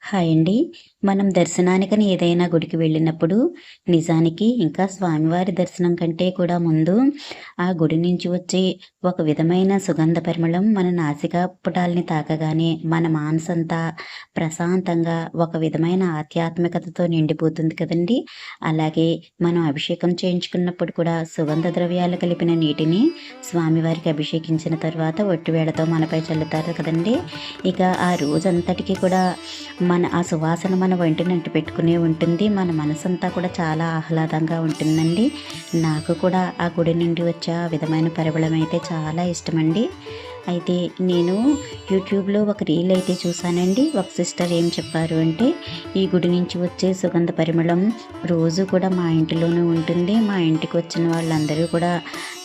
Hi అండి. మనం దర్శనానికని ఏదైనా గుడికి వెళ్ళినప్పుడు నిజానికి ఇంకా స్వామివారి దర్శనం కంటే కూడా ముందు ఆ గుడి నుంచి వచ్చే ఒక విధమైన సుగంధ పరిమళం మన నాసికా పుటాల్ని తాకగానే మన మనసంతా ప్రశాంతంగా ఒక విధమైన ఆధ్యాత్మికతతో నిండిపోతుంది కదండీ! అలాగే మనం అభిషేకం చేయించుకున్నప్పుడు కూడా సుగంధ ద్రవ్యాలు కలిపిన నీటిని స్వామివారికి అభిషేకించిన తర్వాత ఒట్టివేళతో మనపై చల్లుతారు కదండీ! ఇక ఆ రోజంతటికి కూడా ఆ సువాసన మన వెంటనే అంటిపెట్టుకునే ఉంటుంది. మన మనసంతా కూడా చాలా ఆహ్లాదంగా ఉంటుందండి. నాకు కూడా ఆ గుడి నుండి వచ్చే ఆ విధమైన పరిమళం అయితే చాలా ఇష్టమండి. అయితే నేను యూట్యూబ్‌లో ఒక రీల్ అయితే చూసానండి. ఒక సిస్టర్ ఏం చెప్పారు అంటే, ఈ గుడి నుంచి వచ్చే సుగంధ పరిమళం రోజు కూడా మా ఇంటిలోనే ఉంటుంది. మా ఇంటికి వచ్చిన వాళ్ళందరూ కూడా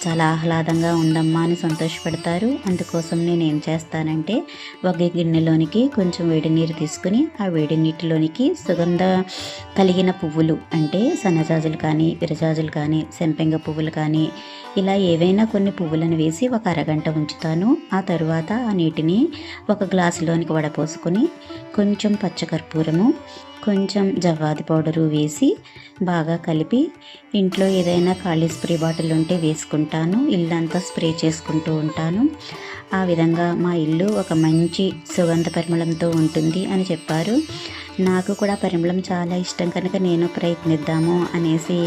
చాలా ఆహ్లాదంగా ఉందమ్మా అని సంతోషపడతారు. అందుకోసం నేనేం చేస్తానంటే, ఒక గిన్నెలోనికి కొంచెం వేడి నీరు తీసుకొని, ఆ వేడి నీటిలోనికి సుగంధ కలిగిన పువ్వులు అంటే సన్నజాజులు కానీ, విరజాజులు కానీ, సంపెంగ పువ్వులు కానీ, ఇలా ఏవైనా కొన్ని పువ్వులను వేసి ఒక అరగంట ఉంచుతాను. ఆ తరువాత ఆ నీటిని ఒక గ్లాసులోనికి వడపోసుకొని కొంచెం పచ్చకర్పూరము, కొంచెం జవ్వాది పౌడరు వేసి బాగా కలిపి ఇంట్లో ఏదైనా ఖాళీ స్ప్రే బాటిల్ ఉంటే వేసుకుంటాను. ఇల్లంతా స్ప్రే చేసుకుంటూ ఉంటాను. ఆ విధంగా మా ఇల్లు ఒక మంచి సుగంధ పరిమళంతో ఉంటుంది అని చెప్పారు. నాకు కూడా పరిమళం చాలా ఇష్టం కనుక నేను ప్రయత్నిద్దాము అనేసి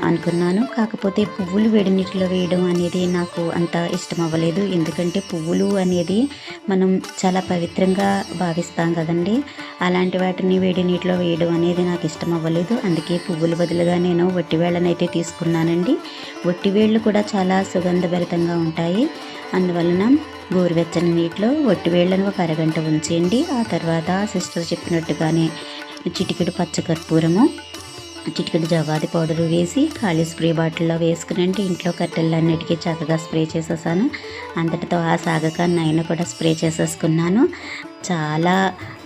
అనుకున్నాను. కాకపోతే పువ్వులు వేడి నీటిలో వేయడం అనేది నాకు అంత ఇష్టం అవ్వలేదు. ఎందుకంటే పువ్వులు అనేది మనం చాలా పవిత్రంగా భావిస్తాం కదండి. అలాంటి వాటిని వేడి నీటిలో వేయడం అనేది నాకు ఇష్టం అవ్వలేదు. అందుకే పువ్వుల బదులుగా నేను వట్టివేళ్ళనైతే తీసుకున్నానండి. వట్టివేళ్ళు కూడా చాలా సుగంధభరితంగా ఉంటాయి. అందువలన గోరువెచ్చని నీటిలో వట్టివేళ్ళను ఒక అరగంట ఉంచేయండి. ఆ తర్వాత సిస్టర్ చెప్పినట్టుగానే చిటికెడు పచ్చకర్పూరము, చిటికెడు జవ్వాది పౌడరు వేసి ఖాళీ స్ప్రే బాటిల్లో వేసుకునండి. ఇంట్లో కట్టెలన్నిటికీ చక్కగా స్ప్రే చేసేసాను. అంతటితో ఆ సాగకాన్ని అయినా కూడా స్ప్రే చేసేసుకున్నాను. చాలా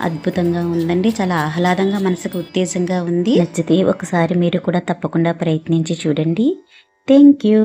అద్భుతంగా ఉందండి. చాలా ఆహ్లాదంగా, మనసుకు ఉత్తేజంగా ఉంది. నచ్చితే ఒకసారి మీరు కూడా తప్పకుండా ప్రయత్నించి చూడండి. Thank you.